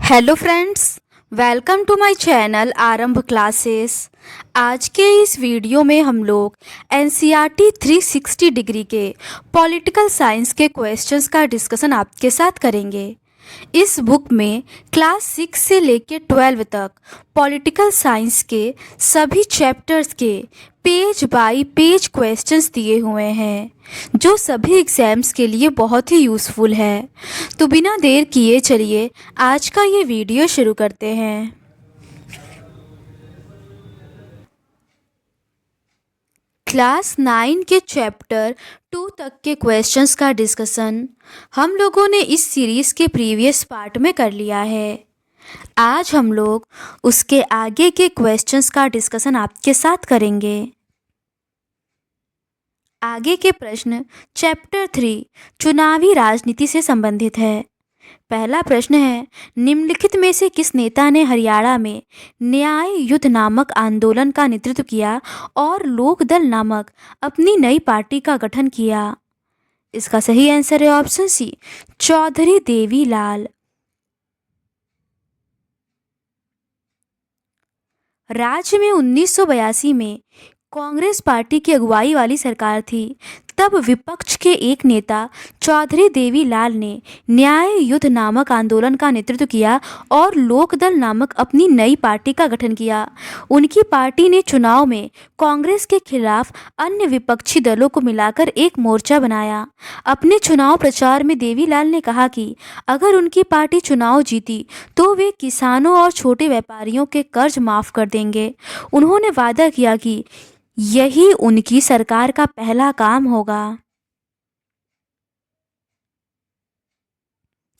Hello friends, welcome to my channel Aarambh classes. आज के इस वीडियो में हम लोग एनसीईआरटी 360 डिग्री के पॉलिटिकल साइंस के क्वेश्चंस का डिस्कशन आपके साथ करेंगे। इस बुक में क्लास 6 से लेकर 12 तक पॉलिटिकल साइंस के सभी चैप्टर्स के पेज बाय पेज क्वेश्चंस दिए हुए हैं, जो सभी एग्जाम्स के लिए बहुत ही यूज़फुल है। तो बिना देर किए चलिए आज का ये वीडियो शुरू करते हैं। क्लास 9 के चैप्टर 2 तक के क्वेश्चंस का डिस्कशन हम लोगों ने इस सीरीज़ के प्रीवियस पार्ट में कर लिया है। आज हम लोग उसके आगे के क्वेश्चंस का डिस्कशन आपके साथ करेंगे। आगे के प्रश्न चैप्टर 3 चुनावी राजनीति से संबंधित है। पहला प्रश्न है, निम्नलिखित में से किस नेता ने हरियाणा में न्याय युद्ध नामक आंदोलन का नेतृत्व किया और लोकदल नामक अपनी नई पार्टी का गठन किया? इसका सही आंसर है ऑप्शन सी, चौधरी देवीलाल। राज्य में 1982 में कांग्रेस पार्टी की अगुवाई वाली सरकार थी। तब विपक्ष के एक नेता चौधरी देवीलाल ने न्याय युद्ध नामक आंदोलन का नेतृत्व किया और लोकदल नामक अपनी नई पार्टी का गठन किया। उनकी पार्टी ने चुनाव में कांग्रेस के खिलाफ अन्य विपक्षी दलों को मिलाकर एक मोर्चा बनाया। अपने चुनाव प्रचार में देवीलाल ने कहा कि अगर उनकी पार्टी चुनाव जीती तो वे किसानों और छोटे व्यापारियों के कर्ज माफ कर देंगे। उन्होंने वादा किया कि यही उनकी सरकार का पहला काम होगा।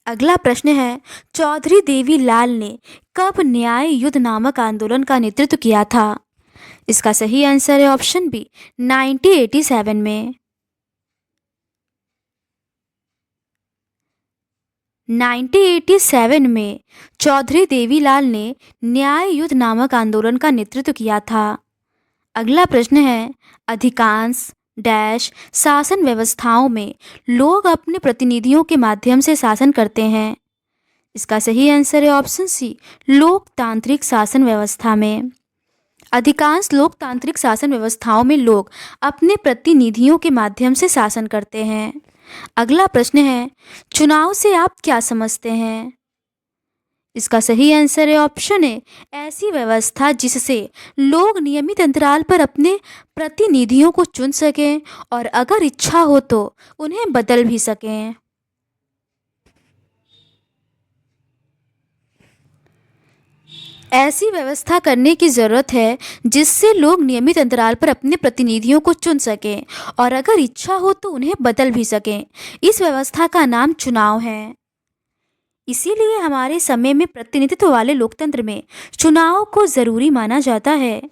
अगला प्रश्न है, चौधरी देवीलाल ने कब न्याय युद्ध नामक आंदोलन का नेतृत्व किया था? इसका सही आंसर है ऑप्शन बी, 1987 में। 1987 में चौधरी देवीलाल ने न्याय युद्ध नामक आंदोलन का नेतृत्व किया था। अगला प्रश्न है, अधिकांश डैश शासन व्यवस्थाओं में लोग अपने प्रतिनिधियों के माध्यम से शासन करते हैं। इसका सही आंसर है ऑप्शन सी, लोकतांत्रिक शासन व्यवस्था में। अधिकांश लोकतांत्रिक शासन व्यवस्थाओं में लोग अपने प्रतिनिधियों के माध्यम से शासन करते हैं। अगला प्रश्न है, चुनाव से आप क्या समझते हैं? इसका सही आंसर है ऑप्शन ए, ऐसी व्यवस्था जिससे लोग नियमित अंतराल पर अपने प्रतिनिधियों को चुन सकें और अगर इच्छा हो तो उन्हें बदल भी सकें। ऐसी व्यवस्था करने की ज़रूरत है जिससे लोग नियमित अंतराल पर अपने प्रतिनिधियों को चुन सकें और अगर इच्छा हो तो उन्हें बदल भी सकें। इस व्यवस्था का नाम चुनाव है। इसीलिए हमारे समय में प्रतिनिधित्व वाले लोकतंत्र में चुनाव को ज़रूरी माना जाता है।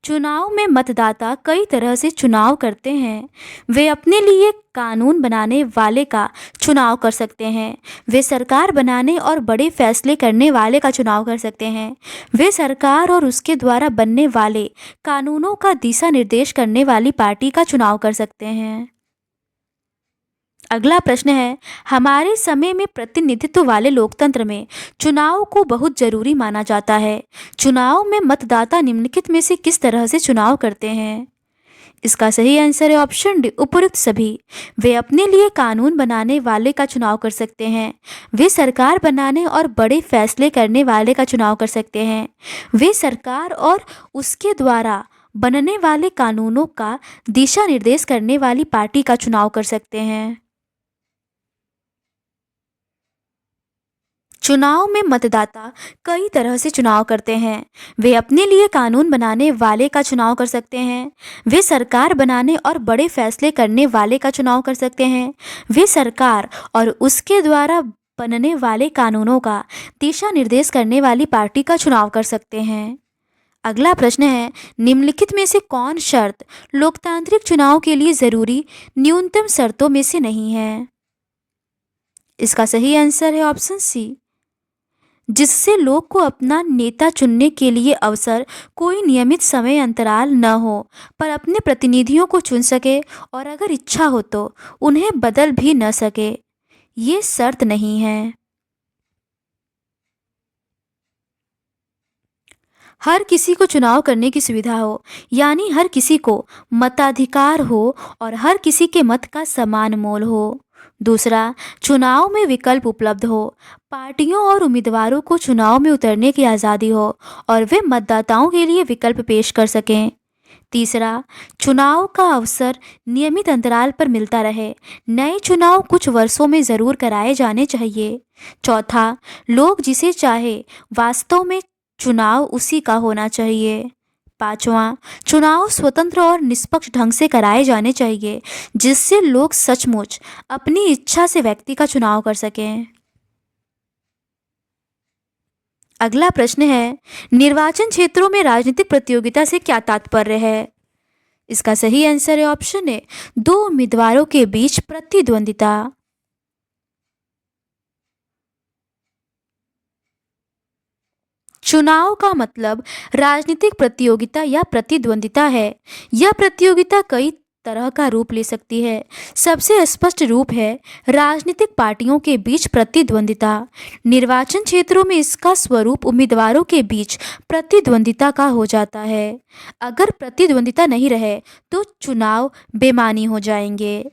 चुनाव में मतदाता कई तरह से चुनाव करते हैं। वे अपने लिए कानून बनाने वाले का चुनाव कर सकते हैं, वे सरकार बनाने और बड़े फैसले करने वाले का चुनाव कर सकते हैं, वे सरकार और उसके द्वारा बनने वाले कानूनों का दिशा निर्देश करने वाली पार्टी का चुनाव कर सकते हैं। अगला प्रश्न है, हमारे समय में प्रतिनिधित्व वाले लोकतंत्र में चुनाव को बहुत जरूरी माना जाता है। चुनाव में मतदाता निम्नलिखित में से किस तरह से चुनाव करते हैं? इसका सही आंसर है ऑप्शन डी, उपयुक्त सभी। वे अपने लिए कानून बनाने वाले का चुनाव कर सकते हैं, वे सरकार बनाने और बड़े फैसले करने वाले का चुनाव कर सकते हैं, वे सरकार और उसके द्वारा बनने वाले कानूनों का दिशा निर्देश करने वाली पार्टी का चुनाव कर सकते हैं। चुनाव में मतदाता कई तरह से चुनाव करते हैं। वे अपने लिए कानून बनाने वाले का चुनाव कर सकते हैं, वे सरकार बनाने और बड़े फैसले करने वाले का चुनाव कर सकते हैं, वे सरकार और उसके द्वारा बनने वाले कानूनों का दिशा निर्देश करने वाली पार्टी का चुनाव कर सकते हैं। अगला प्रश्न है, निम्नलिखित में से कौन शर्त लोकतांत्रिक चुनाव के लिए ज़रूरी न्यूनतम शर्तों में से नहीं है? इसका सही आंसर है ऑप्शन सी, जिससे लोग को अपना नेता चुनने के लिए अवसर कोई नियमित समय अंतराल न हो पर अपने प्रतिनिधियों को चुन सके और अगर इच्छा हो तो उन्हें बदल भी न सके। ये शर्त नहीं है। हर किसी को चुनाव करने की सुविधा हो, यानी हर किसी को मताधिकार हो और हर किसी के मत का समान मोल हो। दूसरा, चुनाव में विकल्प उपलब्ध हो, पार्टियों और उम्मीदवारों को चुनाव में उतरने की आज़ादी हो और वे मतदाताओं के लिए विकल्प पेश कर सकें। तीसरा, चुनाव का अवसर नियमित अंतराल पर मिलता रहे, नए चुनाव कुछ वर्षों में ज़रूर कराए जाने चाहिए। चौथा, लोग जिसे चाहे वास्तव में चुनाव उसी का होना चाहिए। पांचवा, चुनाव स्वतंत्र और निष्पक्ष ढंग से कराए जाने चाहिए, जिससे लोग सचमुच अपनी इच्छा से व्यक्ति का चुनाव कर सकें। अगला प्रश्न है, निर्वाचन क्षेत्रों में राजनीतिक प्रतियोगिता से क्या तात्पर्य है? इसका सही आंसर है ऑप्शन ए, दो उम्मीदवारों के बीच प्रतिद्वंदिता। चुनाव का मतलब राजनीतिक प्रतियोगिता या प्रतिद्वंदिता है। यह प्रतियोगिता कई तरह का रूप ले सकती है। सबसे स्पष्ट रूप है राजनीतिक पार्टियों के बीच प्रतिद्वंदिता। निर्वाचन क्षेत्रों में इसका स्वरूप उम्मीदवारों के बीच प्रतिद्वंदिता का हो जाता है। अगर प्रतिद्वंदिता नहीं रहे तो चुनाव बेमानी हो जाएंगे।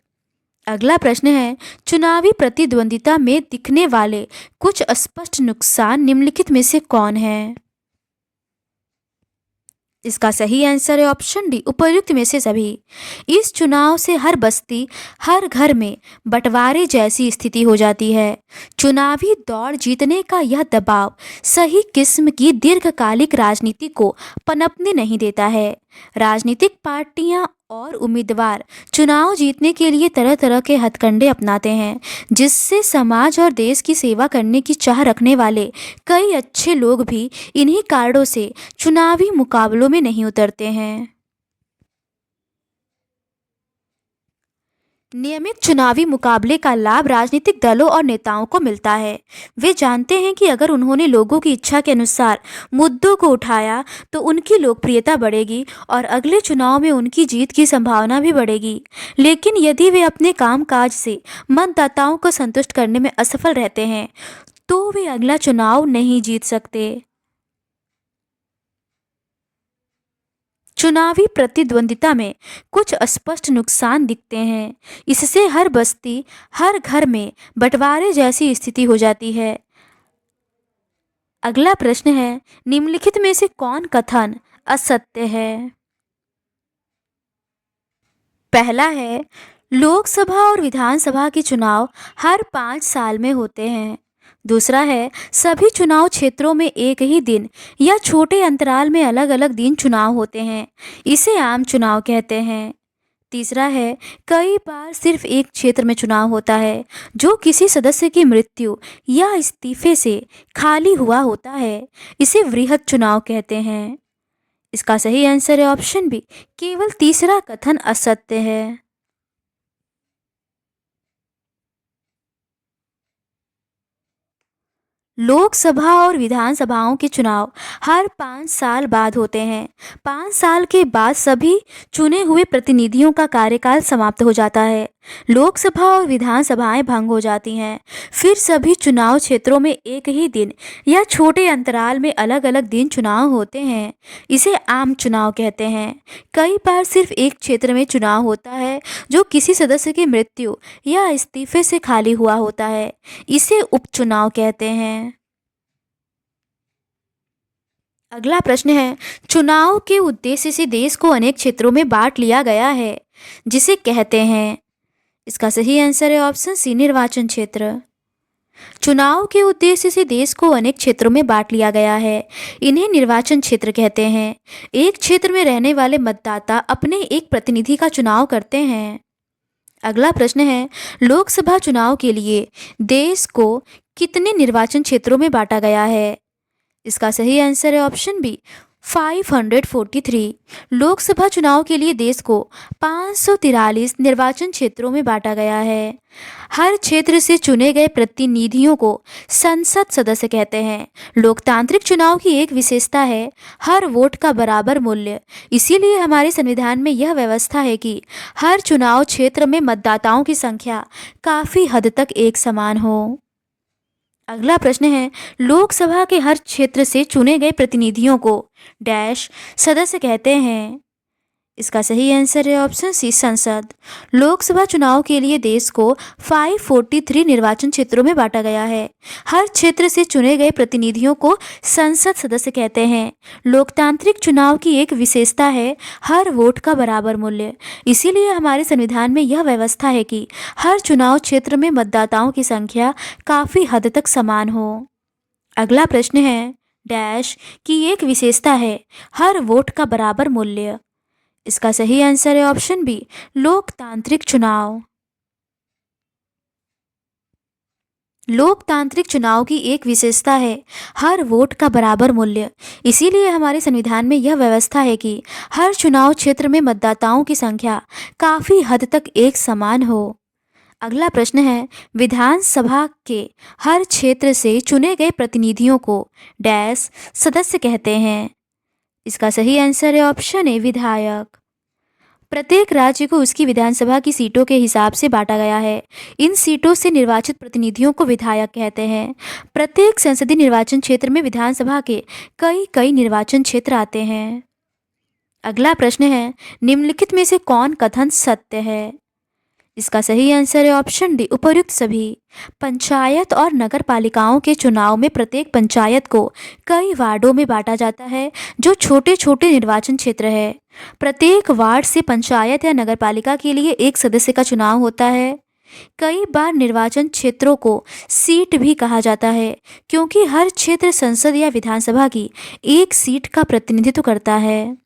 अगला प्रश्न है, चुनावी प्रतिद्वंदिता में दिखने वाले कुछ स्पष्ट नुकसान निम्नलिखित में से कौन है? इसका सही आंसर है ऑप्शन डी, उपर्युक्त में से सभी। इस चुनाव से हर बस्ती, हर घर में बंटवारे जैसी स्थिति हो जाती है। चुनावी दौड़ जीतने का यह दबाव सही किस्म की दीर्घकालिक राजनीति को पनपने नहीं देता है। राजनीतिक पार्टियां और उम्मीदवार चुनाव जीतने के लिए तरह तरह के हथकंडे अपनाते हैं, जिससे समाज और देश की सेवा करने की चाह रखने वाले कई अच्छे लोग भी इन्हीं कारणों से चुनावी मुकाबलों में नहीं उतरते हैं। नियमित चुनावी मुकाबले का लाभ राजनीतिक दलों और नेताओं को मिलता है। वे जानते हैं कि अगर उन्होंने लोगों की इच्छा के अनुसार मुद्दों को उठाया तो उनकी लोकप्रियता बढ़ेगी और अगले चुनाव में उनकी जीत की संभावना भी बढ़ेगी। लेकिन यदि वे अपने कामकाज से मतदाताओं को संतुष्ट करने में असफल रहते हैं तो वे अगला चुनाव नहीं जीत सकते। चुनावी प्रतिद्वंदिता में कुछ स्पष्ट नुकसान दिखते हैं। इससे हर बस्ती, हर घर में बंटवारे जैसी स्थिति हो जाती है। अगला प्रश्न है, निम्नलिखित में से कौन कथन असत्य है? पहला है, लोकसभा और विधानसभा के चुनाव हर 5 साल में होते हैं। दूसरा है, सभी चुनाव क्षेत्रों में एक ही दिन या छोटे अंतराल में अलग अलग दिन चुनाव होते हैं, इसे आम चुनाव कहते हैं। तीसरा है, कई बार सिर्फ एक क्षेत्र में चुनाव होता है जो किसी सदस्य की मृत्यु या इस्तीफे से खाली हुआ होता है, इसे वृहद चुनाव कहते हैं। इसका सही आंसर है ऑप्शन बी, केवल तीसरा कथन असत्य है। लोकसभा और विधानसभाओं के चुनाव हर 5 साल बाद होते हैं। 5 साल के बाद सभी चुने हुए प्रतिनिधियों का कार्यकाल समाप्त हो जाता है। लोकसभा और विधानसभाएं भंग हो जाती हैं। फिर सभी चुनाव क्षेत्रों में एक ही दिन या छोटे अंतराल में अलग अलग दिन चुनाव होते हैं, इसे आम चुनाव कहते हैं। कई बार सिर्फ एक क्षेत्र में चुनाव होता है जो किसी सदस्य की मृत्यु या इस्तीफे से खाली हुआ होता है, इसे उपचुनाव कहते हैं। अगला प्रश्न है, चुनाव के उद्देश्य से देश को अनेक क्षेत्रों में बांट लिया गया है, जिसे कहते हैं। इसका सही आंसर है ऑप्शन सी, निर्वाचन क्षेत्र। चुनाव के उद्देश्य से देश को अनेक क्षेत्रों में बांट लिया गया है, इन्हें निर्वाचन क्षेत्र कहते हैं। एक क्षेत्र में रहने वाले मतदाता अपने एक प्रतिनिधि का चुनाव करते हैं। अगला प्रश्न है, लोकसभा चुनाव के लिए देश को कितने निर्वाचन क्षेत्रों में बांटा गया है? इसका सही आंसर है ऑप्शन बी, 543। लोकसभा चुनाव के लिए देश को 543 निर्वाचन क्षेत्रों में बांटा गया है। हर क्षेत्र से चुने गए प्रतिनिधियों को संसद सदस्य कहते हैं। लोकतांत्रिक चुनाव की एक विशेषता है हर वोट का बराबर मूल्य। इसीलिए हमारे संविधान में यह व्यवस्था है कि हर चुनाव क्षेत्र में मतदाताओं की संख्या काफ़ी हद तक एक समान हो। अगला प्रश्न है, लोकसभा के हर क्षेत्र से चुने गए प्रतिनिधियों को डैश सदस्य कहते हैं। इसका सही आंसर है ऑप्शन सी, संसद। लोकसभा चुनाव के लिए देश को 543 निर्वाचन क्षेत्रों में बांटा गया है। हर क्षेत्र से चुने गए प्रतिनिधियों को संसद सदस्य कहते हैं। लोकतांत्रिक चुनाव की एक विशेषता है हर वोट का बराबर मूल्य। इसीलिए हमारे संविधान में यह व्यवस्था है कि हर चुनाव क्षेत्र में मतदाताओं की संख्या काफ़ी हद तक समान हो। अगला प्रश्न है, डैश की एक विशेषता है हर वोट का बराबर मूल्य। इसका सही आंसर है ऑप्शन बी, लोकतांत्रिक चुनाव। लोकतांत्रिक चुनाव की एक विशेषता है हर वोट का बराबर मूल्य। इसीलिए हमारे संविधान में यह व्यवस्था है कि हर चुनाव क्षेत्र में मतदाताओं की संख्या काफ़ी हद तक एक समान हो। अगला प्रश्न है, विधानसभा के हर क्षेत्र से चुने गए प्रतिनिधियों को डैश सदस्य कहते हैं। इसका सही आंसर है ऑप्शन ए, विधायक। प्रत्येक राज्य को उसकी विधानसभा की सीटों के हिसाब से बांटा गया है। इन सीटों से निर्वाचित प्रतिनिधियों को विधायक कहते हैं। प्रत्येक संसदीय निर्वाचन क्षेत्र में विधानसभा के कई कई निर्वाचन क्षेत्र आते हैं। अगला प्रश्न है, निम्नलिखित में से कौन कथन सत्य है। इसका सही आंसर है ऑप्शन डी, उपर्युक्त सभी। पंचायत और नगर पालिकाओं के चुनाव में प्रत्येक पंचायत को कई वार्डों में बांटा जाता है जो छोटे छोटे निर्वाचन क्षेत्र है। प्रत्येक वार्ड से पंचायत या नगर पालिका के लिए एक सदस्य का चुनाव होता है। कई बार निर्वाचन क्षेत्रों को सीट भी कहा जाता है क्योंकि हर क्षेत्र संसद या विधानसभा की एक सीट का प्रतिनिधित्व करता है।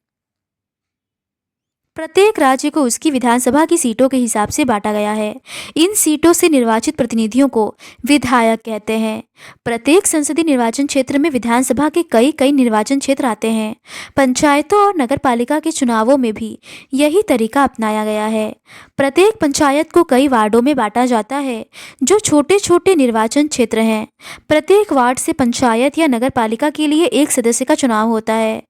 प्रत्येक राज्य को उसकी विधानसभा की सीटों के हिसाब से बांटा गया है। इन सीटों से निर्वाचित प्रतिनिधियों को विधायक कहते हैं। प्रत्येक संसदीय निर्वाचन क्षेत्र में विधानसभा के कई कई निर्वाचन क्षेत्र आते हैं। पंचायतों और नगरपालिका के चुनावों में भी यही तरीका अपनाया गया है। प्रत्येक पंचायत को कई वार्डों में बांटा जाता है जो छोटे छोटे निर्वाचन क्षेत्र हैं। प्रत्येक वार्ड से पंचायत या नगरपालिका के लिए एक सदस्य का चुनाव होता है।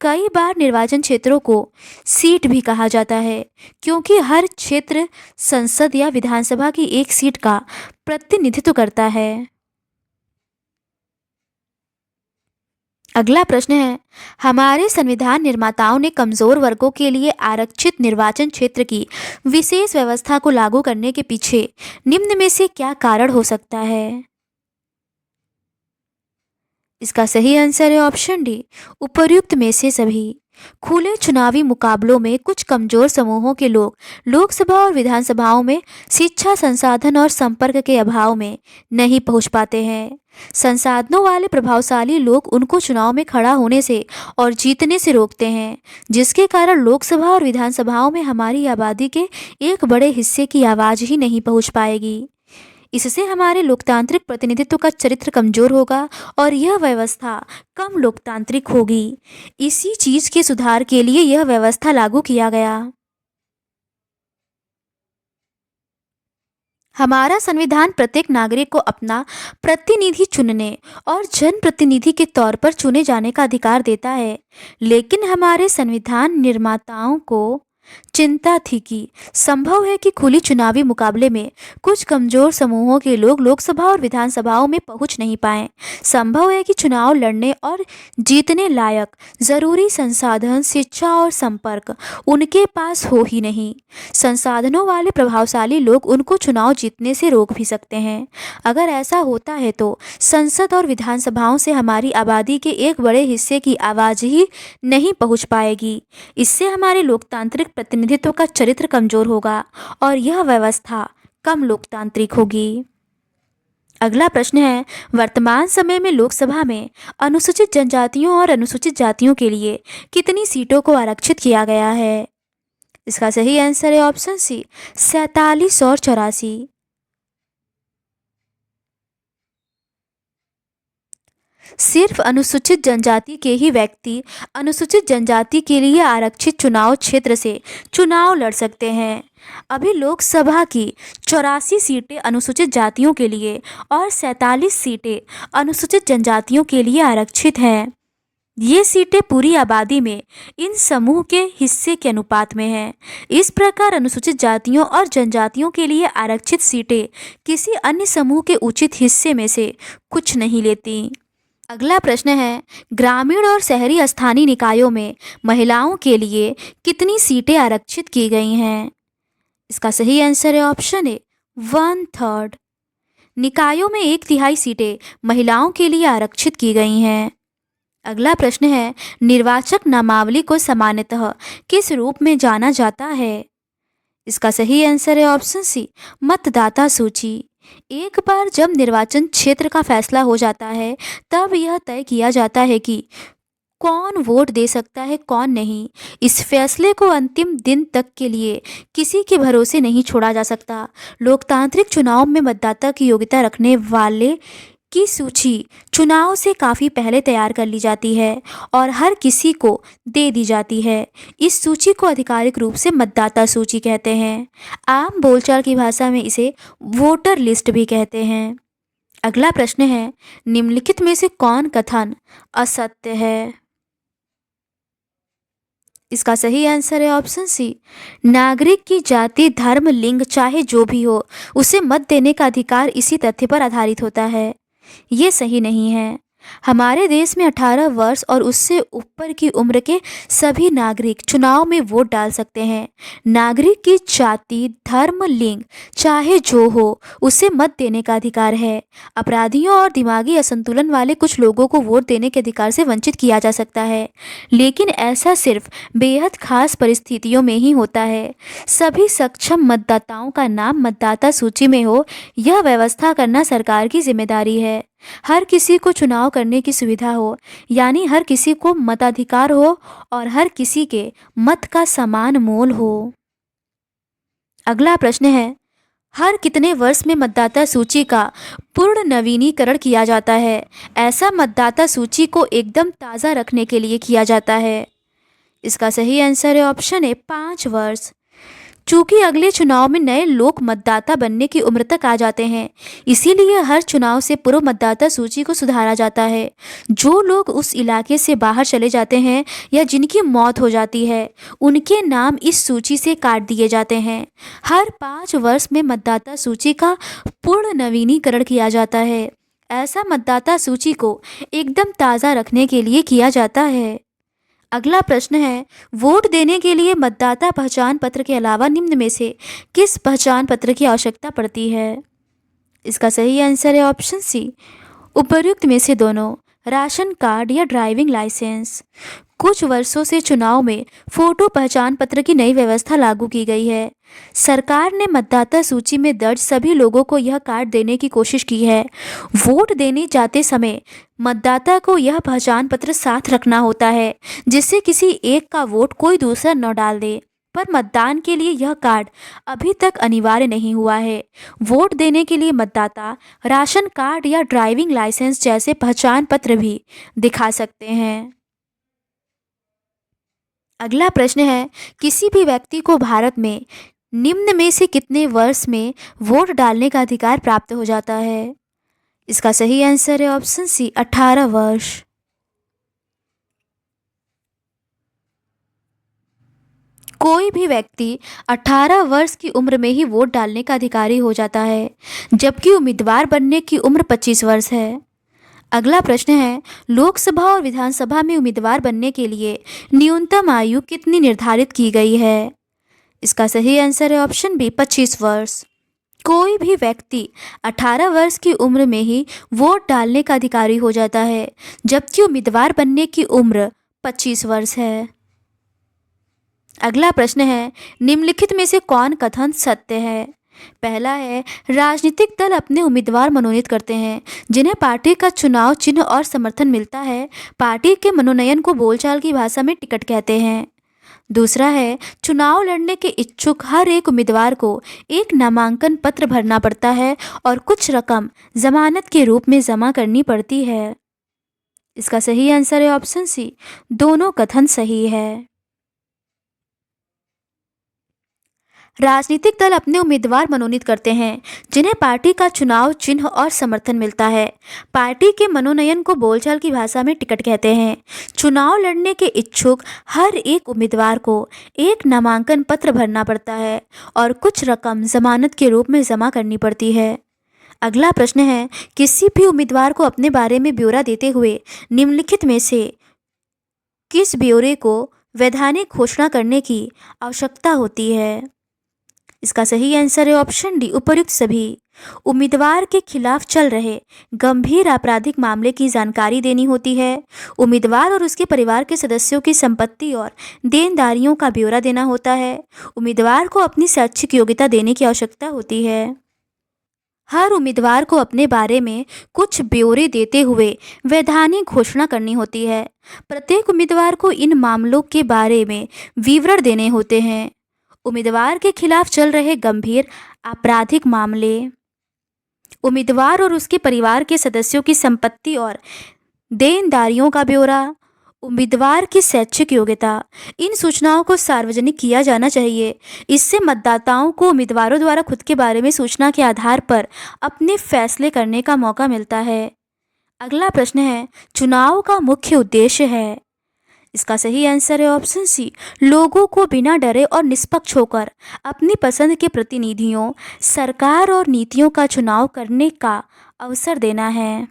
कई बार निर्वाचन क्षेत्रों को सीट भी कहा जाता है क्योंकि हर क्षेत्र संसद या विधानसभा की एक सीट का प्रतिनिधित्व करता है। अगला प्रश्न है, हमारे संविधान निर्माताओं ने कमजोर वर्गों के लिए आरक्षित निर्वाचन क्षेत्र की विशेष व्यवस्था को लागू करने के पीछे निम्न में से क्या कारण हो सकता है। इसका सही आंसर है ऑप्शन डी, उपर्युक्त में से सभी। खुले चुनावी मुकाबलों में कुछ कमजोर समूहों के लोग लोकसभा और विधानसभाओं में शिक्षा, संसाधन और संपर्क के अभाव में नहीं पहुंच पाते हैं। संसाधनों वाले प्रभावशाली लोग उनको चुनाव में खड़ा होने से और जीतने से रोकते हैं, जिसके कारण लोकसभा और विधानसभाओं में हमारी आबादी के एक बड़े हिस्से की आवाज़ ही नहीं पहुंच पाएगी। इससे हमारे लोकतांत्रिक प्रतिनिधित्व का चरित्र कमजोर होगा और यह व्यवस्था कम लोकतांत्रिक होगी। इसी चीज के सुधार के लिए यह व्यवस्था लागू किया गया। हमारा संविधान प्रत्येक नागरिक को अपना प्रतिनिधि चुनने और जनप्रतिनिधि के तौर पर चुने जाने का अधिकार देता है, लेकिन हमारे संविधान निर्माताओं को चिंता थी कि संभव है कि खुली चुनावी मुकाबले में कुछ कमजोर समूहों के लोग लोकसभा और विधानसभाओं में पहुंच नहीं पाएं। संभव है कि चुनाव लड़ने और जीतने लायक जरूरी संसाधन, शिक्षा और संपर्क उनके पास हो ही नहीं। संसाधनों वाले प्रभावशाली लोग उनको चुनाव जीतने से रोक भी सकते हैं। अगर ऐसा होता है तो संसद और विधानसभाओं से हमारी आबादी के एक बड़े हिस्से की आवाज़ ही नहीं पहुंच पाएगी। इससे हमारे लोकतांत्रिक प्रतिनिधित्व का चरित्र कमजोर होगा और यह व्यवस्था कम लोकतांत्रिक होगी। अगला प्रश्न है, वर्तमान समय में लोकसभा में अनुसूचित जनजातियों और अनुसूचित जातियों के लिए कितनी सीटों को आरक्षित किया गया है। इसका सही आंसर है ऑप्शन सी, 47 और 84। सिर्फ अनुसूचित जनजाति के ही व्यक्ति अनुसूचित जनजाति के लिए आरक्षित चुनाव क्षेत्र से चुनाव लड़ सकते हैं। अभी लोकसभा की 84 सीटें अनुसूचित जातियों के लिए और 47 सीटें अनुसूचित जनजातियों के लिए आरक्षित हैं। ये सीटें पूरी आबादी में इन समूह के हिस्से के अनुपात में हैं। इस प्रकार अनुसूचित जातियों और जनजातियों के लिए आरक्षित सीटें किसी अन्य समूह के उचित हिस्से में से कुछ नहीं लेती। अगला प्रश्न है, ग्रामीण और शहरी स्थानीय निकायों में महिलाओं के लिए कितनी सीटें आरक्षित की गई हैं? इसका सही आंसर है ऑप्शन ए 1/3। निकायों में 1/3 सीटें महिलाओं के लिए आरक्षित की गई हैं। अगला प्रश्न है, निर्वाचक नामावली को सामान्यतः किस रूप में जाना जाता है? इसका सही आंसर है ऑप्शन सी मतदाता सूची। एक बार जब निर्वाचन क्षेत्र का फैसला हो जाता है तब यह तय किया जाता है कि कौन वोट दे सकता है कौन नहीं। इस फैसले को अंतिम दिन तक के लिए किसी के भरोसे नहीं छोड़ा जा सकता। लोकतांत्रिक चुनाव में मतदाता की योग्यता रखने वाले की सूची चुनाव से काफ़ी पहले तैयार कर ली जाती है और हर किसी को दे दी जाती है। इस सूची को आधिकारिक रूप से मतदाता सूची कहते हैं। आम बोलचाल की भाषा में इसे वोटर लिस्ट भी कहते हैं। अगला प्रश्न है, निम्नलिखित में से कौन कथन असत्य है? इसका सही आंसर है ऑप्शन सी नागरिक की जाति, धर्म, लिंग चाहे जो भी हो उसे मत देने का अधिकार इसी तथ्य पर आधारित होता है। ये सही नहीं है। हमारे देश में 18 वर्ष और उससे ऊपर की उम्र के सभी नागरिक चुनाव में वोट डाल सकते हैं। नागरिक की जाति, धर्म, लिंग चाहे जो हो उसे मत देने का अधिकार है। अपराधियों और दिमागी असंतुलन वाले कुछ लोगों को वोट देने के अधिकार से वंचित किया जा सकता है, लेकिन ऐसा सिर्फ बेहद खास परिस्थितियों में ही होता है। सभी सक्षम मतदाताओं का नाम मतदाता सूची में हो, यह व्यवस्था करना सरकार की जिम्मेदारी है। हर किसी को चुनाव करने की सुविधा हो, यानी हर किसी को मताधिकार हो और हर किसी के मत का समान मोल हो। अगला प्रश्न है, हर कितने वर्ष में मतदाता सूची का पूर्ण नवीनीकरण किया जाता है? ऐसा मतदाता सूची को एकदम ताज़ा रखने के लिए किया जाता है। इसका सही आंसर है ऑप्शन ए 5 वर्ष। चूंकि अगले चुनाव में नए लोग मतदाता बनने की उम्र तक आ जाते हैं, इसीलिए हर चुनाव से पूर्व मतदाता सूची को सुधारा जाता है। जो लोग उस इलाके से बाहर चले जाते हैं या जिनकी मौत हो जाती है, उनके नाम इस सूची से काट दिए जाते हैं। हर 5 वर्ष में मतदाता सूची का पूर्ण नवीनीकरण किया जाता है। ऐसा मतदाता सूची को एकदम ताज़ा रखने के लिए किया जाता है। अगला प्रश्न है, वोट देने के लिए मतदाता पहचान पत्र के अलावा निम्न में से किस पहचान पत्र की आवश्यकता पड़ती है? इसका सही आंसर है ऑप्शन सी उपर्युक्त में से दोनों, राशन कार्ड या ड्राइविंग लाइसेंस। कुछ वर्षों से चुनाव में फोटो पहचान पत्र की नई व्यवस्था लागू की गई है। सरकार ने मतदाता सूची में दर्ज सभी लोगों को यह कार्ड देने की कोशिश की है। वोट देने जाते समय मतदाता को यह पहचान पत्र साथ रखना होता है, जिससे किसी एक का वोट कोई दूसरा न डाल दे। पर मतदान के लिए यह कार्ड अभी तक अनिवार्य नहीं हुआ है। वोट देने के लिए मतदाता राशन कार्ड या ड्राइविंग लाइसेंस जैसे पहचान पत्र भी दिखा सकते हैं। अगला प्रश्न है, किसी भी व्यक्ति को भारत में निम्न में से कितने वर्ष में वोट डालने का अधिकार प्राप्त हो जाता है? इसका सही आंसर है ऑप्शन सी 18 वर्ष। कोई भी व्यक्ति 18 वर्ष की उम्र में ही वोट डालने का अधिकारी हो जाता है, जबकि उम्मीदवार बनने की उम्र 25 वर्ष है। अगला प्रश्न है, लोकसभा और विधानसभा में उम्मीदवार बनने के लिए न्यूनतम आयु कितनी निर्धारित की गई है? इसका सही आंसर है ऑप्शन बी 25 वर्ष। कोई भी व्यक्ति 18 वर्ष की उम्र में ही वोट डालने का अधिकारी हो जाता है, जबकि उम्मीदवार बनने की उम्र 25 वर्ष है। अगला प्रश्न है, निम्नलिखित में से कौन कथन सत्य है? पहला है, राजनीतिक दल अपने उम्मीदवार मनोनीत करते हैं जिन्हें पार्टी का चुनाव चिन्ह और समर्थन मिलता है। पार्टी के मनोनयन को बोलचाल की भाषा में टिकट कहते हैं। दूसरा है, चुनाव लड़ने के इच्छुक हर एक उम्मीदवार को एक नामांकन पत्र भरना पड़ता है और कुछ रकम जमानत के रूप में जमा करनी पड़ती है। इसका सही आंसर है ऑप्शन सी दोनों कथन सही है। राजनीतिक दल अपने उम्मीदवार मनोनीत करते हैं, जिन्हें पार्टी का चुनाव चिन्ह और समर्थन मिलता है। पार्टी के मनोनयन को बोलचाल की भाषा में टिकट कहते हैं। चुनाव लड़ने के इच्छुक हर एक उम्मीदवार को एक नामांकन पत्र भरना पड़ता है और कुछ रकम जमानत के रूप में जमा करनी पड़ती है। अगला प्रश्न है, किसी भी उम्मीदवार को अपने बारे में ब्यौरा देते हुए निम्नलिखित में से किस ब्यौरे को वैधानिक घोषणा करने की आवश्यकता होती है? इसका सही आंसर है ऑप्शन डी, उपर्युक्त सभी। उम्मीदवार के खिलाफ चल रहे गंभीर आपराधिक मामले की जानकारी देनी होती है। उम्मीदवार और उसके परिवार के सदस्यों की संपत्ति और देनदारियों का ब्यौरा देना होता है। उम्मीदवार को अपनी शैक्षिक योग्यता देने की आवश्यकता होती है। हर उम्मीदवार को अपने बारे में कुछ ब्यौरे देते हुए वैधानिक घोषणा करनी होती है। प्रत्येक उम्मीदवार को इन मामलों के बारे में विवरण देने होते हैं। उम्मीदवार के खिलाफ चल रहे गंभीर आपराधिक मामले, उम्मीदवार और उसके परिवार के सदस्यों की संपत्ति और देनदारियों का ब्यौरा, उम्मीदवार की शैक्षिक योग्यता, इन सूचनाओं को सार्वजनिक किया जाना चाहिए। इससे मतदाताओं को उम्मीदवारों द्वारा खुद के बारे में सूचना के आधार पर अपने फैसले करने का मौका मिलता है। अगला प्रश्न है, चुनाव का मुख्य उद्देश्य है? इसका सही आंसर है ऑप्शन सी, लोगों को बिना डरे और निष्पक्ष होकर अपनी पसंद के प्रतिनिधियों, सरकार और नीतियों का चुनाव करने का अवसर देना है।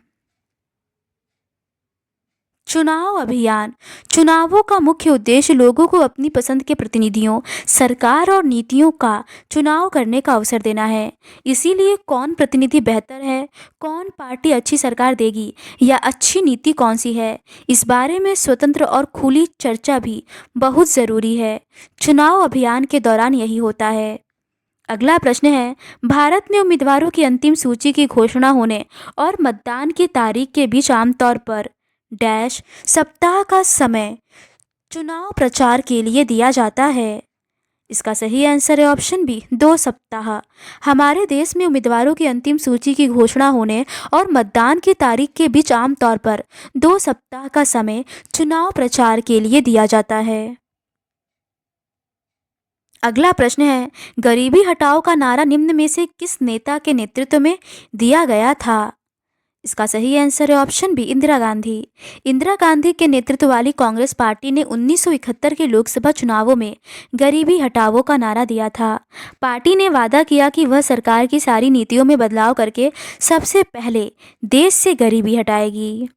चुनाव अभियान। चुनावों का मुख्य उद्देश्य लोगों को अपनी पसंद के प्रतिनिधियों, सरकार और नीतियों का चुनाव करने का अवसर देना है। इसीलिए कौन प्रतिनिधि बेहतर है, कौन पार्टी अच्छी सरकार देगी या अच्छी नीति कौन सी है, इस बारे में स्वतंत्र और खुली चर्चा भी बहुत ज़रूरी है। चुनाव अभियान के दौरान यही होता है। अगला प्रश्न है, भारत में उम्मीदवारों की अंतिम सूची की घोषणा होने और मतदान की तारीख के बीच आमतौर पर डैश सप्ताह का समय चुनाव प्रचार के लिए दिया जाता है। इसका सही आंसर है ऑप्शन बी, 2 सप्ताह। हमारे देश में उम्मीदवारों की अंतिम सूची की घोषणा होने और मतदान की तारीख के बीच आमतौर पर 2 सप्ताह का समय चुनाव प्रचार के लिए दिया जाता है। अगला प्रश्न है, गरीबी हटाओ का नारा निम्न में से किस नेता के नेतृत्व में दिया गया था? इसका सही आंसर है ऑप्शन बी, इंदिरा गांधी। इंदिरा गांधी के नेतृत्व वाली कांग्रेस पार्टी ने 1971 के लोकसभा चुनावों में गरीबी हटाओ का नारा दिया था। पार्टी ने वादा किया कि वह सरकार की सारी नीतियों में बदलाव करके सबसे पहले देश से गरीबी हटाएगी।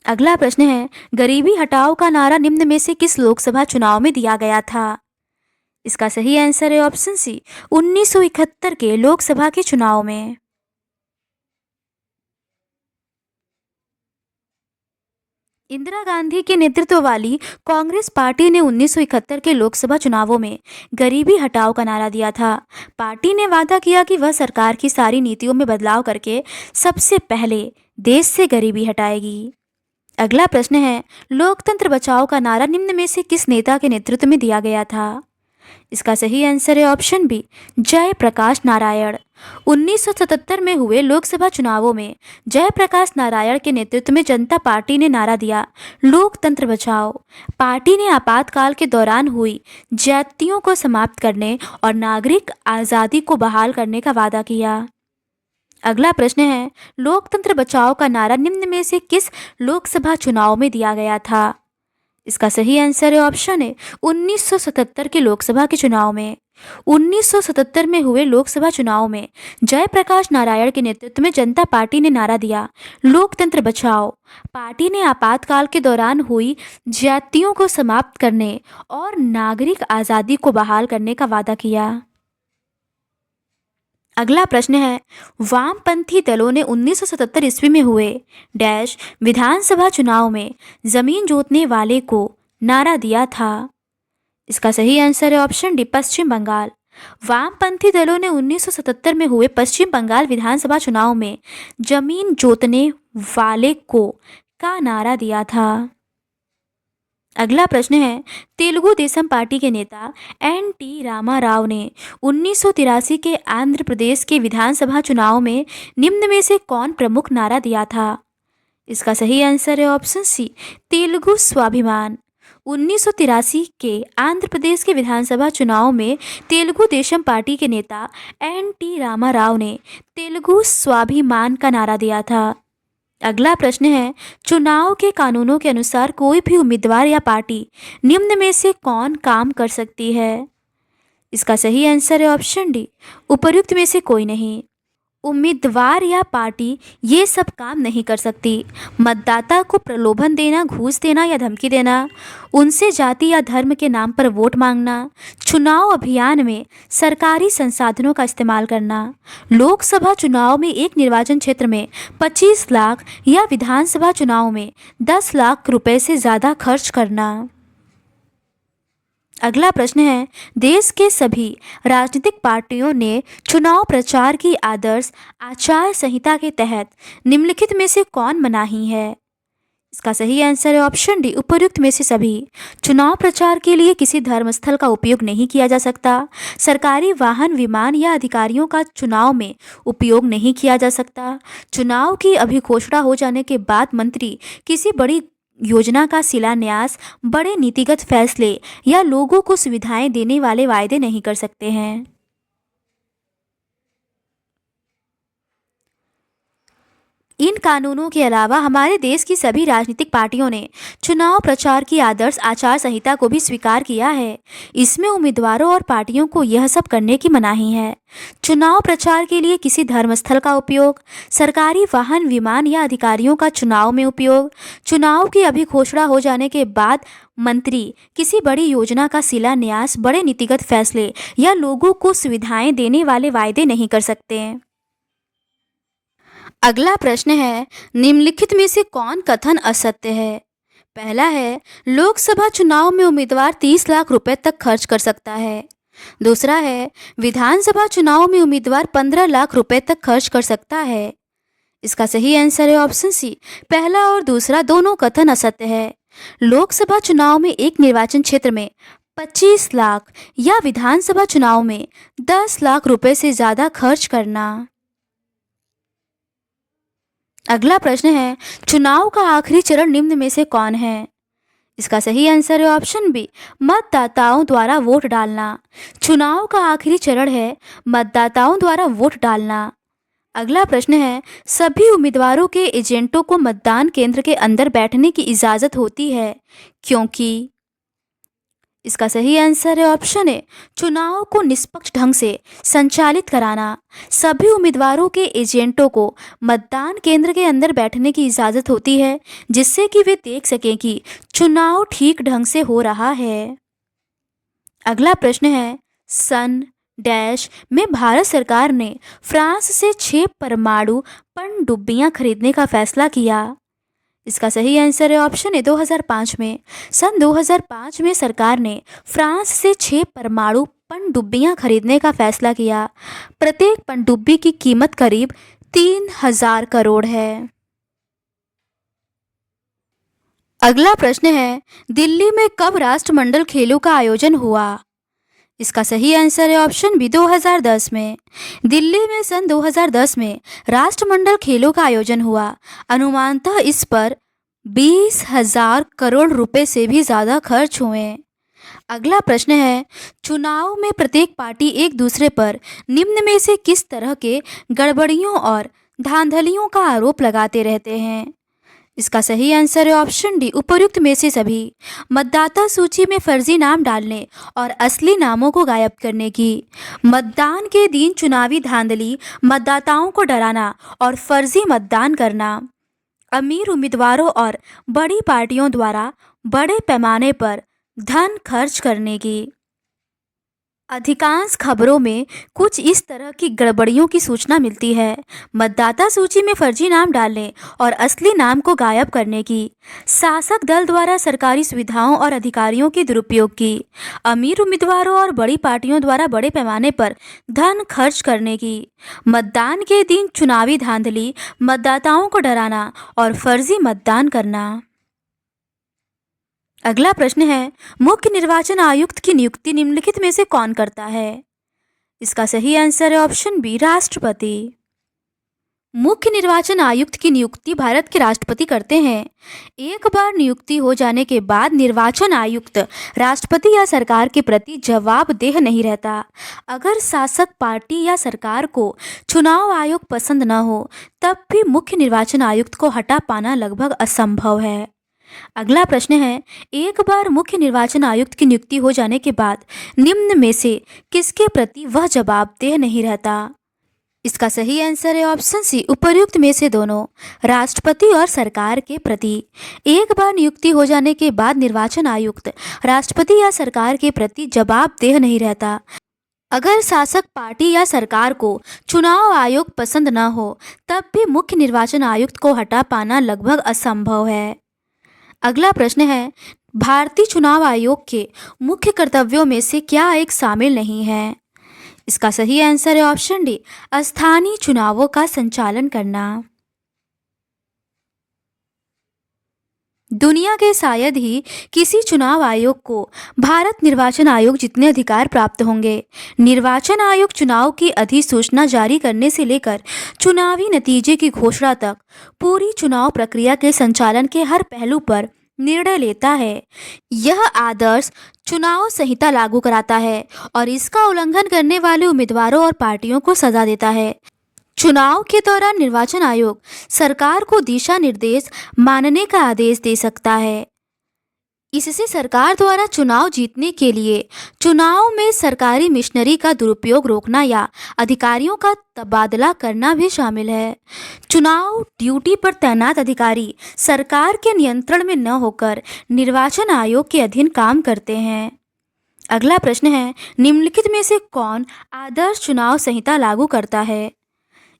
अगला प्रश्न है, गरीबी हटाओ का नारा निम्न में से किस लोकसभा चुनाव में दिया गया था? इसका सही आंसर है ऑप्शन सी, 1971 के लोकसभा के चुनाव में। इंदिरा गांधी के नेतृत्व वाली कांग्रेस पार्टी ने 1971 के लोकसभा चुनावों में गरीबी हटाओ का नारा दिया था। पार्टी ने वादा किया कि वह सरकार की सारी नीतियों में बदलाव करके सबसे पहले देश से गरीबी हटाएगी। अगला प्रश्न है, लोकतंत्र बचाओ का नारा निम्न में से किस नेता के नेतृत्व में दिया गया था? इसका सही आंसर है ऑप्शन बी, जयप्रकाश नारायण। 1977 में हुए लोकसभा चुनावों में जयप्रकाश नारायण के नेतृत्व में जनता पार्टी ने नारा दिया, लोकतंत्र बचाओ। पार्टी ने आपातकाल के दौरान हुई ज्यादतियों को समाप्त करने और नागरिक आज़ादी को बहाल करने का वादा किया। अगला प्रश्न है, लोकतंत्र बचाओ का नारा निम्न में से किस लोकसभा चुनाव में दिया गया था? इसका सही आंसर है ऑप्शन है, 1977 के लोकसभा के चुनाव में। 1977 में हुए लोकसभा चुनाव में जयप्रकाश नारायण के नेतृत्व में जनता पार्टी ने नारा दिया, लोकतंत्र बचाओ। पार्टी ने आपातकाल के दौरान हुई ज्यादतियों को समाप्त करने और नागरिक आज़ादी को बहाल करने का वादा किया। अगला प्रश्न है, वामपंथी दलों ने 1977 ईस्वी में हुए डैश विधानसभा चुनाव में जमीन जोतने वाले को नारा दिया था? इसका सही आंसर है ऑप्शन डी, पश्चिम बंगाल। वामपंथी दलों ने 1977 में हुए पश्चिम बंगाल विधानसभा चुनाव में जमीन जोतने वाले को का नारा दिया था। अगला प्रश्न है, तेलुगु देशम पार्टी के नेता एन.टी. रामाराव ने 1983 के आंध्र प्रदेश के विधानसभा चुनाव में निम्न में से कौन प्रमुख नारा दिया था? इसका सही आंसर है ऑप्शन सी, तेलुगु स्वाभिमान। 1983 के आंध्र प्रदेश के विधानसभा चुनाव में तेलुगु देशम पार्टी के नेता एन.टी. रामाराव ने तेलुगु स्वाभिमान का नारा दिया था। अगला प्रश्न है, चुनाव के कानूनों के अनुसार कोई भी उम्मीदवार या पार्टी निम्न में से कौन काम कर सकती है? इसका सही आंसर है ऑप्शन डी, उपर्युक्त में से कोई नहीं। उम्मीदवार या पार्टी ये सब काम नहीं कर सकती। मतदाता को प्रलोभन देना, घूस देना या धमकी देना, उनसे जाति या धर्म के नाम पर वोट मांगना, चुनाव अभियान में सरकारी संसाधनों का इस्तेमाल करना, लोकसभा चुनाव में एक निर्वाचन क्षेत्र में 25 लाख या विधानसभा चुनाव में 10 लाख रुपए से ज़्यादा खर्च करना। अगला प्रश्न है, देश के सभी राजनीतिक पार्टियों ने चुनाव प्रचार की आदर्श आचार संहिता के तहत निम्नलिखित में से कौन मनाही है? इसका सही आंसर है ऑप्शन डी, उपर्युक्त में से सभी। चुनाव प्रचार के लिए किसी धर्मस्थल का उपयोग नहीं किया जा सकता। सरकारी वाहन, विमान या अधिकारियों का चुनाव में उपयोग नहीं किया जा सकता। चुनाव की अभिघोषणा हो जाने के बाद मंत्री किसी बड़ी योजना का शिलान्यास, बड़े नीतिगत फैसले या लोगों को सुविधाएं देने वाले वायदे नहीं कर सकते हैं। इन कानूनों के अलावा हमारे देश की सभी राजनीतिक पार्टियों ने चुनाव प्रचार की आदर्श आचार संहिता को भी स्वीकार किया है। इसमें उम्मीदवारों और पार्टियों को यह सब करने की मनाही है। चुनाव प्रचार के लिए किसी धर्मस्थल का उपयोग, सरकारी वाहन, विमान या अधिकारियों का चुनाव में उपयोग, चुनाव की अभिघोषणा हो जाने के बाद मंत्री किसी बड़ी योजना का शिलान्यास, बड़े नीतिगत फैसले या लोगों को सुविधाएं देने वाले वायदे नहीं कर सकते हैं। अगला प्रश्न है, निम्नलिखित में से कौन कथन असत्य है? पहला है, लोकसभा चुनाव में उम्मीदवार 30 लाख रुपए तक खर्च कर सकता है। दूसरा है, विधानसभा चुनाव में उम्मीदवार 15 लाख रुपए तक खर्च कर सकता है। इसका सही आंसर है ऑप्शन सी, पहला और दूसरा दोनों कथन असत्य है। लोकसभा चुनाव में एक निर्वाचन क्षेत्र में 25 लाख या विधानसभा चुनाव में 10 लाख रुपए से ज़्यादा खर्च करना। अगला प्रश्न है, चुनाव का आखिरी चरण निम्न में से कौन है? इसका सही आंसर है ऑप्शन बी, मतदाताओं द्वारा वोट डालना। चुनाव का आखिरी चरण है मतदाताओं द्वारा वोट डालना। अगला प्रश्न है, सभी उम्मीदवारों के एजेंटों को मतदान केंद्र के अंदर बैठने की इजाज़त होती है क्योंकि? इसका सही आंसर है ऑप्शन ए, चुनाव को निष्पक्ष ढंग से संचालित कराना। सभी उम्मीदवारों के एजेंटों को मतदान केंद्र के अंदर बैठने की इजाज़त होती है जिससे कि वे देख सकें कि चुनाव ठीक ढंग से हो रहा है। अगला प्रश्न है, सन डैश में भारत सरकार ने फ्रांस से 6 परमाणु पनडुब्बियां खरीदने का फैसला किया। इसका सही आंसर है ऑप्शन ए, 2005 में। सन 2005 में सरकार ने फ्रांस से 6 परमाणु पनडुब्बियां खरीदने का फैसला किया। प्रत्येक पनडुब्बी की कीमत करीब 3000 करोड़ है। अगला प्रश्न है, दिल्ली में कब राष्ट्रमंडल खेलों का आयोजन हुआ? इसका सही आंसर है ऑप्शन बी, 2010 में। दिल्ली में सन 2010 में राष्ट्रमंडल खेलों का आयोजन हुआ। अनुमानतः इस पर 20,000 करोड़ रुपए से भी ज़्यादा खर्च हुए। अगला प्रश्न है, चुनाव में प्रत्येक पार्टी एक दूसरे पर निम्न में से किस तरह के गड़बड़ियों और धांधलियों का आरोप लगाते रहते हैं? इसका सही आंसर है ऑप्शन डी, उपर्युक्त में से सभी। मतदाता सूची में फर्जी नाम डालने और असली नामों को गायब करने की, मतदान के दिन चुनावी धांधली, मतदाताओं को डराना और फर्जी मतदान करना, अमीर उम्मीदवारों और बड़ी पार्टियों द्वारा बड़े पैमाने पर धन खर्च करने की। अधिकांश खबरों में कुछ इस तरह की गड़बड़ियों की सूचना मिलती है। मतदाता सूची में फर्जी नाम डालने और असली नाम को गायब करने की, शासक दल द्वारा सरकारी सुविधाओं और अधिकारियों के दुरुपयोग की, अमीर उम्मीदवारों और बड़ी पार्टियों द्वारा बड़े पैमाने पर धन खर्च करने की, मतदान के दिन चुनावी धांधली, मतदाताओं को डराना और फर्जी मतदान करना। अगला प्रश्न है, मुख्य निर्वाचन आयुक्त की नियुक्ति निम्नलिखित में से कौन करता है? इसका सही आंसर है ऑप्शन बी, राष्ट्रपति। मुख्य निर्वाचन आयुक्त की नियुक्ति भारत के राष्ट्रपति करते हैं। एक बार नियुक्ति हो जाने के बाद निर्वाचन आयुक्त राष्ट्रपति या सरकार के प्रति जवाबदेह नहीं रहता। अगर शासक पार्टी या सरकार को चुनाव आयोग पसंद न हो, तब भी मुख्य निर्वाचन आयुक्त को हटा पाना लगभग असंभव है। अगला प्रश्न है, एक बार मुख्य निर्वाचन आयुक्त की नियुक्ति हो जाने के बाद निम्न में से किसके प्रति वह जवाबदेह नहीं रहता? इसका सही आंसर है ऑप्शन सी, उपर्युक्त में से दोनों, राष्ट्रपति और सरकार के प्रति। एक बार नियुक्ति हो जाने के बाद निर्वाचन आयुक्त राष्ट्रपति या सरकार के प्रति जवाबदेह नहीं रहता। अगर शासक पार्टी या सरकार को चुनाव आयोग पसंद न हो, तब भी मुख्य निर्वाचन आयुक्त को हटा पाना लगभग असंभव है। अगला प्रश्न है, भारतीय चुनाव आयोग के मुख्य कर्तव्यों में से क्या एक शामिल नहीं है? इसका सही आंसर है ऑप्शन डी, स्थानीय चुनावों का संचालन करना। दुनिया के शायद ही किसी चुनाव आयोग को भारत निर्वाचन आयोग जितने अधिकार प्राप्त होंगे। निर्वाचन आयोग चुनाव की अधिसूचना जारी करने से लेकर चुनावी नतीजे की घोषणा तक पूरी चुनाव प्रक्रिया के संचालन के हर पहलू पर निर्णय लेता है। यह आदर्श चुनाव संहिता लागू कराता है और इसका उल्लंघन करने वाले उम्मीदवारों और पार्टियों को सजा देता है। चुनाव के दौरान निर्वाचन आयोग सरकार को दिशा निर्देश मानने का आदेश दे सकता है। इससे सरकार द्वारा चुनाव जीतने के लिए चुनाव में सरकारी मशीनरी का दुरुपयोग रोकना या अधिकारियों का तबादला करना भी शामिल है। चुनाव ड्यूटी पर तैनात अधिकारी सरकार के नियंत्रण में न होकर निर्वाचन आयोग के अधीन काम करते हैं। अगला प्रश्न है, निम्नलिखित में से कौन आदर्श चुनाव संहिता लागू करता है?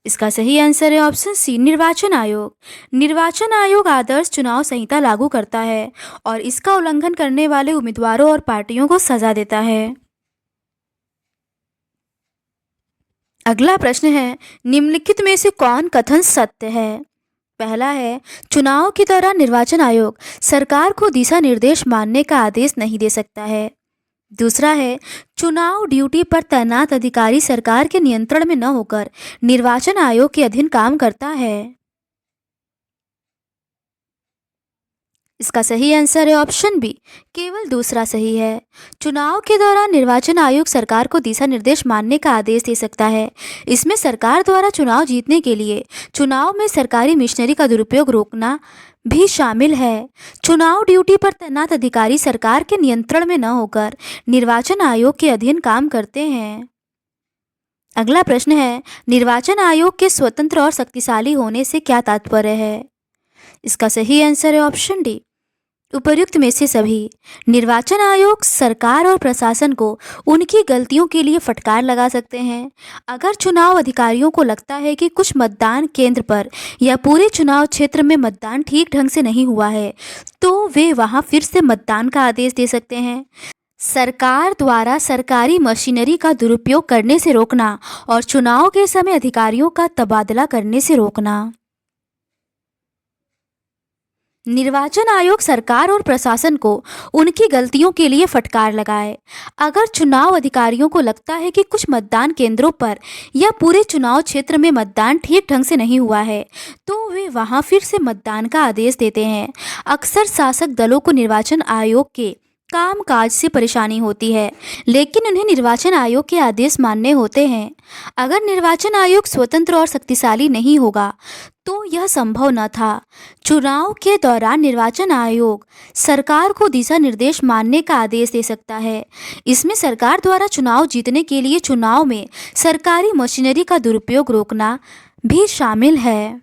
इसका सही आंसर है ऑप्शन सी, निर्वाचन आयोग। निर्वाचन आयोग आदर्श चुनाव संहिता लागू करता है और इसका उल्लंघन करने वाले उम्मीदवारों और पार्टियों को सजा देता है। अगला प्रश्न है, निम्नलिखित में से कौन कथन सत्य है? पहला है, चुनाव के दौरान निर्वाचन आयोग सरकार को दिशा निर्देश मानने का आदेश नहीं दे सकता है। दूसरा है, चुनाव ड्यूटी पर तैनात अधिकारी सरकार के नियंत्रण में न होकर निर्वाचन आयोग के अधीन काम करता है। इसका सही आंसर है ऑप्शन बी, केवल दूसरा सही है। चुनाव के दौरान निर्वाचन आयोग सरकार को दिशा निर्देश मानने का आदेश दे सकता है। इसमें सरकार द्वारा चुनाव जीतने के लिए चुनाव में सरकारी मशीनरी का दुरुपयोग रोकना भी शामिल है। चुनाव ड्यूटी पर तैनात अधिकारी सरकार के नियंत्रण में न होकर निर्वाचन आयोग के अधीन काम करते हैं। अगला प्रश्न है, निर्वाचन आयोग के स्वतंत्र और शक्तिशाली होने से क्या तात्पर्य है? इसका सही आंसर है ऑप्शन डी, उपर्युक्त में से सभी। निर्वाचन आयोग सरकार और प्रशासन को उनकी गलतियों के लिए फटकार लगा सकते हैं। अगर चुनाव अधिकारियों को लगता है कि कुछ मतदान केंद्र पर या पूरे चुनाव क्षेत्र में मतदान ठीक ढंग से नहीं हुआ है, तो वे वहां फिर से मतदान का आदेश दे सकते हैं। सरकार द्वारा सरकारी मशीनरी का दुरुपयोग करने से रोकना और चुनाव के समय अधिकारियों का तबादला करने से रोकना। निर्वाचन आयोग सरकार और प्रशासन को उनकी गलतियों के लिए फटकार लगाए। अगर चुनाव अधिकारियों को लगता है कि कुछ मतदान केंद्रों पर या पूरे चुनाव क्षेत्र में मतदान ठीक ढंग से नहीं हुआ है, तो वे वहां फिर से मतदान का आदेश देते हैं। अक्सर शासक दलों को निर्वाचन आयोग के कामकाज से परेशानी होती है, लेकिन उन्हें निर्वाचन आयोग के आदेश मानने होते हैं। अगर निर्वाचन आयोग स्वतंत्र और शक्तिशाली नहीं होगा, तो यह संभव न था। चुनाव के दौरान निर्वाचन आयोग सरकार को दिशा निर्देश मानने का आदेश दे सकता है। इसमें सरकार द्वारा चुनाव जीतने के लिए चुनाव में सरकारी मशीनरी का दुरुपयोग रोकना भी शामिल है।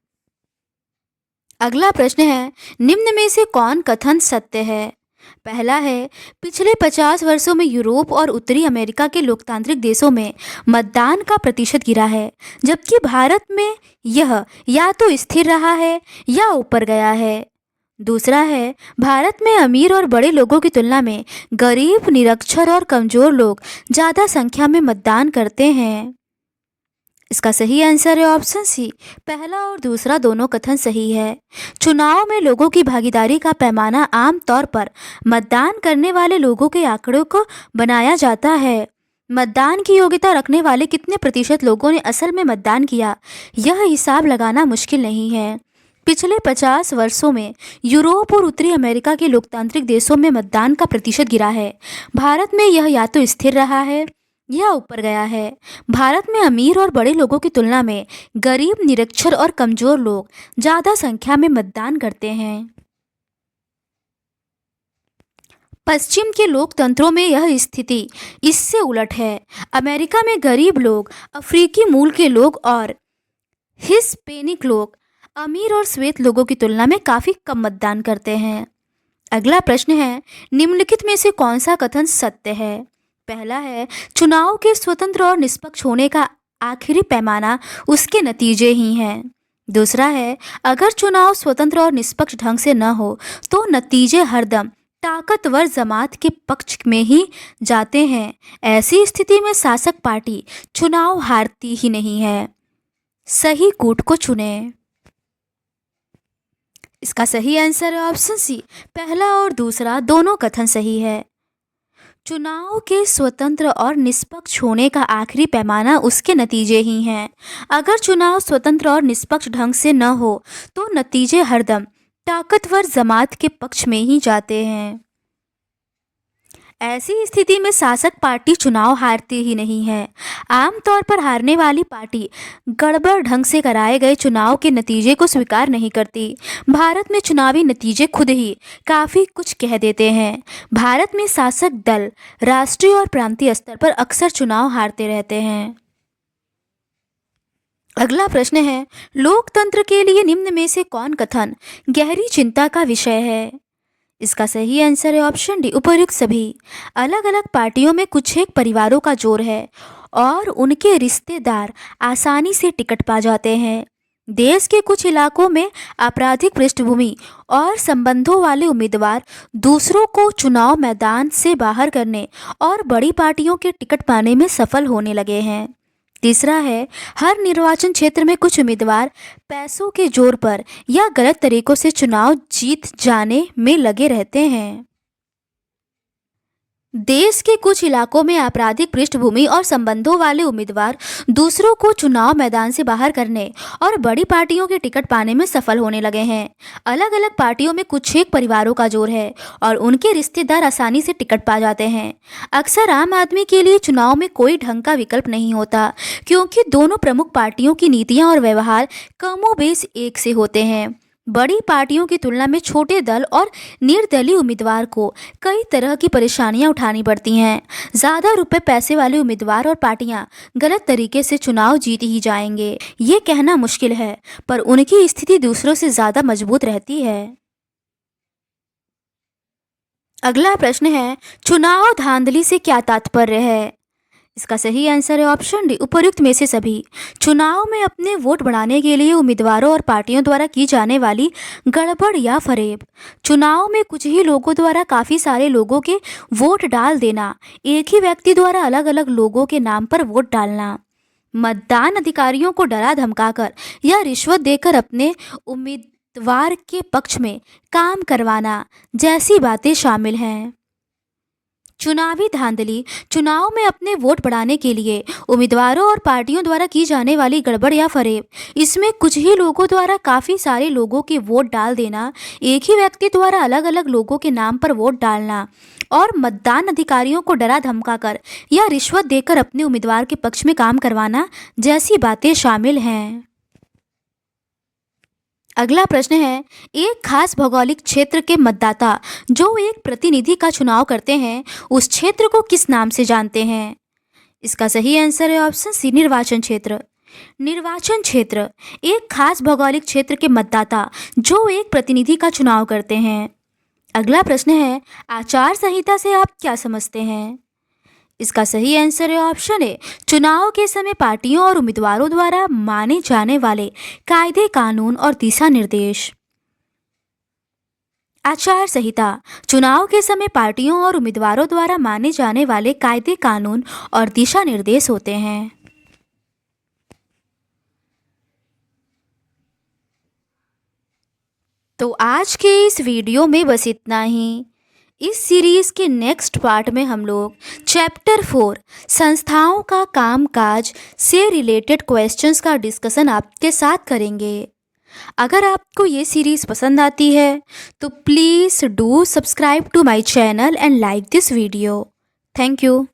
अगला प्रश्न है, निम्न में से कौन कथन सत्य है? पहला है, पिछले 50 वर्षों में यूरोप और उत्तरी अमेरिका के लोकतांत्रिक देशों में मतदान का प्रतिशत गिरा है, जबकि भारत में यह या तो स्थिर रहा है या ऊपर गया है। दूसरा है, भारत में अमीर और बड़े लोगों की तुलना में गरीब, निरक्षर और कमजोर लोग ज़्यादा संख्या में मतदान करते हैं। इसका सही आंसर है ऑप्शन सी, पहला और दूसरा दोनों कथन सही है। चुनाव में लोगों की भागीदारी का पैमाना आम तौर पर मतदान करने वाले लोगों के आंकड़ों को बनाया जाता है। मतदान की योग्यता रखने वाले कितने प्रतिशत लोगों ने असल में मतदान किया, यह हिसाब लगाना मुश्किल नहीं है। पिछले 50 वर्षों में यूरोप और उत्तरी अमेरिका के लोकतांत्रिक देशों में मतदान का प्रतिशत गिरा है। भारत में यह या तो स्थिर रहा है या ऊपर गया है। भारत में अमीर और बड़े लोगों की तुलना में गरीब, निरक्षर और कमजोर लोग ज़्यादा संख्या में मतदान करते हैं। पश्चिम के लोकतंत्रों में यह स्थिति इससे उलट है। अमेरिका में गरीब लोग, अफ्रीकी मूल के लोग और हिस्पैनिक लोग अमीर और श्वेत लोगों की तुलना में काफ़ी कम मतदान करते हैं। अगला प्रश्न है, निम्नलिखित में से कौन सा कथन सत्य है? पहला है, चुनाव के स्वतंत्र और निष्पक्ष होने का आखिरी पैमाना उसके नतीजे ही हैं। दूसरा है, अगर चुनाव स्वतंत्र और निष्पक्ष ढंग से न हो तो नतीजे हरदम ताकतवर जमात के पक्ष में ही जाते हैं। ऐसी स्थिति में शासक पार्टी चुनाव हारती ही नहीं है। सही कूट को चुनें। इसका सही आंसर है ऑप्शन सी, पहला और दूसरा दोनों कथन सही है। चुनाव के स्वतंत्र और निष्पक्ष होने का आखिरी पैमाना उसके नतीजे ही हैं। अगर चुनाव स्वतंत्र और निष्पक्ष ढंग से न हो तो नतीजे हरदम ताकतवर जमात के पक्ष में ही जाते हैं। ऐसी स्थिति में शासक पार्टी चुनाव हारती ही नहीं है। आमतौर पर हारने वाली पार्टी गड़बड़ ढंग से कराए गए चुनाव के नतीजे को स्वीकार नहीं करती। भारत में चुनावी नतीजे खुद ही काफ़ी कुछ कह देते हैं। भारत में शासक दल राष्ट्रीय और प्रांतीय स्तर पर अक्सर चुनाव हारते रहते हैं। अगला प्रश्न है, लोकतंत्र के लिए निम्न में से कौन कथन गहरी चिंता का विषय है? इसका सही आंसर है ऑप्शन डी, उपर्युक्त सभी। अलग अलग पार्टियों में कुछ एक परिवारों का जोर है और उनके रिश्तेदार आसानी से टिकट पा जाते हैं। देश के कुछ इलाकों में आपराधिक पृष्ठभूमि और संबंधों वाले उम्मीदवार दूसरों को चुनाव मैदान से बाहर करने और बड़ी पार्टियों के टिकट पाने में सफल होने लगे हैं। तीसरा है, हर निर्वाचन क्षेत्र में कुछ उम्मीदवार पैसों के जोर पर या गलत तरीकों से चुनाव जीत जाने में लगे रहते हैं। देश के कुछ इलाकों में आपराधिक पृष्ठभूमि और संबंधों वाले उम्मीदवार दूसरों को चुनाव मैदान से बाहर करने और बड़ी पार्टियों के टिकट पाने में सफल होने लगे हैं। अलग अलग पार्टियों में कुछ एक परिवारों का जोर है और उनके रिश्तेदार आसानी से टिकट पा जाते हैं। अक्सर आम आदमी के लिए चुनाव में कोई ढंग का विकल्प नहीं होता, क्योंकि दोनों प्रमुख पार्टियों की नीतियां और व्यवहार कमोबेश एक से होते हैं। बड़ी पार्टियों की तुलना में छोटे दल और निर्दलीय उम्मीदवार को कई तरह की परेशानियां उठानी पड़ती हैं। ज़्यादा रुपए पैसे वाले उम्मीदवार और पार्टियां गलत तरीके से चुनाव जीत ही जाएंगे, ये कहना मुश्किल है, पर उनकी स्थिति दूसरों से ज़्यादा मजबूत रहती है। अगला प्रश्न है, चुनाव धांधली से क्या तात्पर्य है? इसका सही आंसर है ऑप्शन डी, उपर्युक्त में से सभी। चुनाव में अपने वोट बढ़ाने के लिए उम्मीदवारों और पार्टियों द्वारा की जाने वाली गड़बड़ या फरेब। चुनाव में कुछ ही लोगों द्वारा काफ़ी सारे लोगों के वोट डाल देना। एक ही व्यक्ति द्वारा अलग अलग लोगों के नाम पर वोट डालना। मतदान अधिकारियों को डरा धमकाकर या रिश्वत देकर अपने उम्मीदवार के पक्ष में काम करवाना जैसी बातें शामिल हैं। चुनावी धांधली चुनाव में अपने वोट बढ़ाने के लिए उम्मीदवारों और पार्टियों द्वारा की जाने वाली गड़बड़ या फरेब। इसमें कुछ ही लोगों द्वारा काफ़ी सारे लोगों के वोट डाल देना, एक ही व्यक्ति द्वारा अलग अलग लोगों के नाम पर वोट डालना और मतदान अधिकारियों को डरा धमकाकर या रिश्वत देकर अपने उम्मीदवार के पक्ष में काम करवाना जैसी बातें शामिल हैं। अगला प्रश्न है, एक खास भौगोलिक क्षेत्र के मतदाता जो एक प्रतिनिधि का चुनाव करते हैं उस क्षेत्र को किस नाम से जानते हैं? इसका सही आंसर है ऑप्शन सी, निर्वाचन क्षेत्र। निर्वाचन क्षेत्र एक खास भौगोलिक क्षेत्र के मतदाता जो एक प्रतिनिधि का चुनाव करते हैं। अगला प्रश्न है, आचार संहिता से आप क्या समझते हैं? इसका सही आंसर है ऑप्शन ए, चुनाव के समय पार्टियों और उम्मीदवारों द्वारा माने जाने वाले कायदे, कानून और दिशा निर्देश। आचार संहिता चुनाव के समय पार्टियों और उम्मीदवारों द्वारा माने जाने वाले कायदे, कानून और दिशा निर्देश होते हैं। तो आज के इस वीडियो में बस इतना ही। इस सीरीज के नेक्स्ट पार्ट में हम लोग चैप्टर 4 संस्थाओं का कामकाज से रिलेटेड क्वेश्चंस का डिस्कशन आपके साथ करेंगे। अगर आपको ये सीरीज पसंद आती है तो please do subscribe to my channel and like this video. Thank you.